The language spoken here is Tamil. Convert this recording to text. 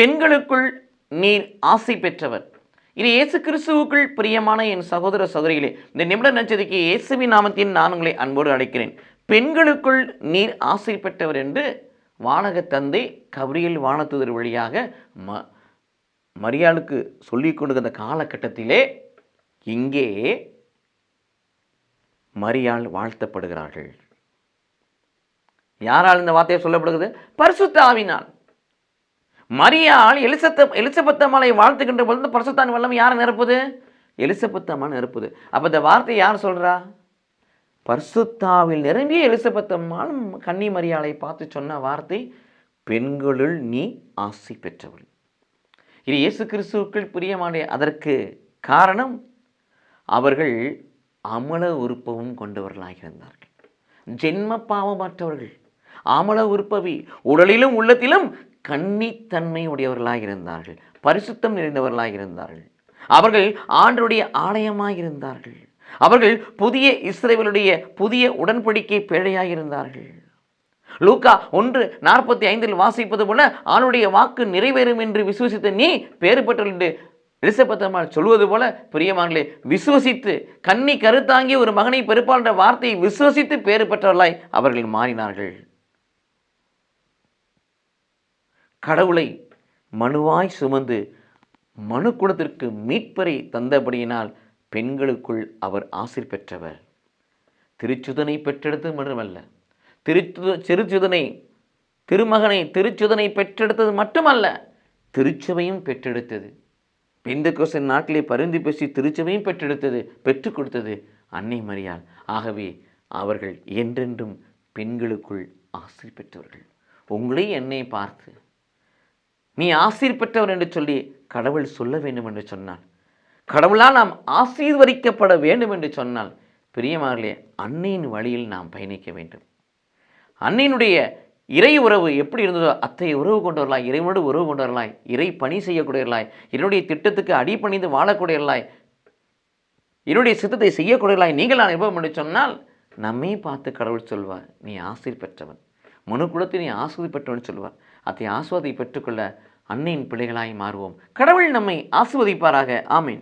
பெண்களுக்குள் நீர் ஆசை பெற்றவர். இது இயேசு கிறிஸ்துவுக்குள் பிரியமான என் சகோதர சகோதரிகளே, இந்த நிமிட நட்சத்திரக்கு இயேசுவின் நாமத்தின் நான் உங்களை அன்போடு அழைக்கிறேன். பெண்களுக்குள் நீர் ஆசை பெற்றவர் என்று வானக தந்தை கபிரியேல் வானதூதர் வழியாக மரியாளுக்கு சொல்லிக் கொண்டிருந்த காலகட்டத்திலே இங்கே மரியாள் வாழ்த்தப்படுகிறார்கள். யாரால் இந்த வார்த்தையை சொல்லப்படுகிறது? பரிசுத்த ஆவியினால். மரியாள் எலிசபெத் அம்மாளை வாழ்த்துகின்ற பொழுது பரிசுத்த வல்லமை யாரை நிரப்புது? எலிசபெத் அம்மா நிரப்புது. அப்ப இந்த வார்த்தை யார் சொல்றா? பரிசுத்தாவில் நிரம்பிய எலிசபெத் அம்மாள் கன்னி மரியாளை பார்த்து சொன்ன வார்த்தை, பெண்களுள் நீ ஆசி பெற்றவள். இது இயேசு கிறிஸ்துவுக்குள் பிரியமான. அதற்கு காரணம் அவர்கள் அமல உறுப்பவும் கொண்டவர்களாக இருந்தார்கள். ஜென்ம பாவமற்றவர்கள், அமல உறுப்பவி, உடலிலும் உள்ளத்திலும் கன்னித்தன்மை உடையவர்களாக இருந்தார்கள். பரிசுத்தம் நிறைந்தவர்களாக இருந்தார்கள். அவர்கள் ஆண்டவருடைய ஆலயமாக இருந்தார்கள். அவர்கள் புதிய இஸ்ரவேலுடைய புதிய உடன்படிக்கை பேழையாக இருந்தார்கள். லூக்கா 1:45 வாசிப்பது போல ஆளுடைய வாக்கு நிறைவேறும் என்று விசுவசித்த நீ பேறு பெற்றவள் என்று எலிசபெத் அம்மாள் சொல்வது போல, பிரியமானே, விசுவசித்து கன்னி கருத்தாங்கிய ஒரு மகனை பெருப்பாள் என்ற வார்த்தையை விசுவசித்து பேறு பெற்றவர்களாய் அவர்கள் மாறினார்கள். கடவுளை மனுவாய் சுமந்து மனு குலத்திற்கு மீட்பரை தந்தபடியினால் பெண்களுக்குள் அவர் ஆசீர் பெற்றவர். திருச்சுதனை பெற்றெடுத்தது மட்டுமல்ல, திருமகனை பெற்றெடுத்தது மட்டுமல்ல, திருச்சபையும் பெற்றெடுத்தது. பெந்தெக்கோஸ்து நாட்டிலே பரிந்து பேசி திருச்சபையும் பெற்றுக் கொடுத்தது அன்னை மரியாள். ஆகவே அவர்கள் என்றென்றும் பெண்களுக்குள் ஆசீர் பெற்றவர்கள். உங்களை என்னை பார்த்து நீ ஆசீர் பெற்றவர் என்று சொல்லி கடவுள் சொல்ல வேண்டும் என்று சொன்னால், கடவுளால் நாம் ஆசீர்வதிக்கப்பட வேண்டும் என்று சொன்னால், பிரியமானவர்களே, அன்னையின் வழியில் நாம் பயணிக்க வேண்டும். அன்னையினுடைய இறை உறவு எப்படி இருந்ததோ அத்தகைய உறவு கொண்டவர்களாய், இறைவனோடு உறவு கொண்டவர்களாய், இறை பணி செய்யக்கூடியவர்களாய், என்னுடைய திட்டத்துக்கு அடிபணிந்து வாழக்கூடியவர்களாய், என்னுடைய சித்தத்தை செய்யக்கூடியவர்களாய் நீங்கள் நான் இருப்போம் என்று சொன்னால், நம்மை பார்த்து கடவுள் சொல்வார், நீ ஆசீர் பெற்றவன், மனு குலத்தை நீ ஆஸ்வதி பெற்றவன் சொல்வார். அத்தை ஆஸ்வாதை பெற்றுக்கொள்ள அன்னையின் பிள்ளைகளாய் மாறுவோம். கடவுள் நம்மை ஆசிர்வதிப்பாராக. ஆமீன்.